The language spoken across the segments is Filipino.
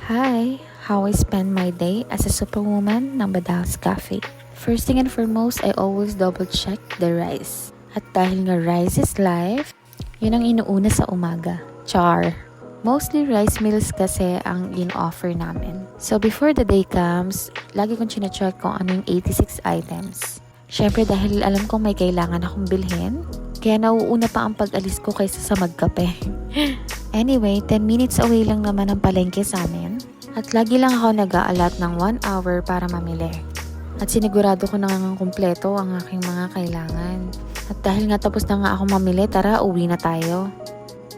Hi! How I spend my day as a superwoman ng Badaos Cafe. First thing and foremost, I always double check the rice. At dahil nga rice is life, yun ang inuuna sa umaga. Char! Mostly rice meals kasi ang in-offer namin. So before the day comes, lagi kong chinecheck kung ano yung 86 items. Syempre dahil alam kong may kailangan akong bilhin, kaya nauuna pa ang pag-alis ko kaysa sa magkape. Anyway, 10 minutes away lang naman ang palengke sa amin. At lagi lang ako nag-aalat ng 1 hour para mamili. At sinigurado ko na nga kumpleto ang aking mga kailangan. At dahil nga tapos na nga ako mamili, tara uwi na tayo.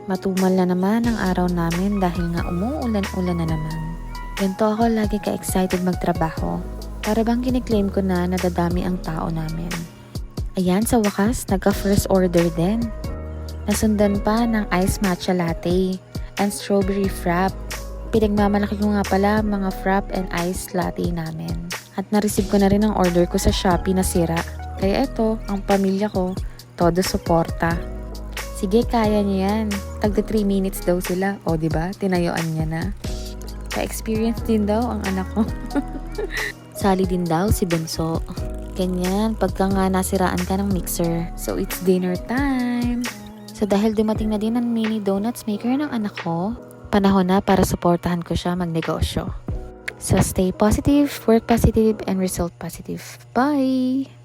Matumal na naman ang araw namin dahil nga umuulan-ulan na naman. Ganito ako lagi ka-excited magtrabaho. Para bang kiniklaim ko na nadadami ang tao namin. Ayan, sa wakas, nagka-first order din. Nasundan pa ng iced matcha latte and strawberry frap. Pinagmamalaki ko nga pala mga frap and iced latte namin. At na-receive ko na rin ang order ko sa Shopee na sira. Kaya eto, ang pamilya ko, todo suporta. Sige, kaya niyo yan. Tagda 3 minutes daw sila. O, diba? Tinayuan niya na. Ka-experience din daw ang anak ko. Sali din daw si Benso. Ganyan, pagka nga nasiraan ka ng mixer. So, it's dinner time. So dahil dumating na din ang mini donuts maker ng anak ko, panahon na para suportahan ko siya magnegosyo. So stay positive, work positive, and result positive. Bye!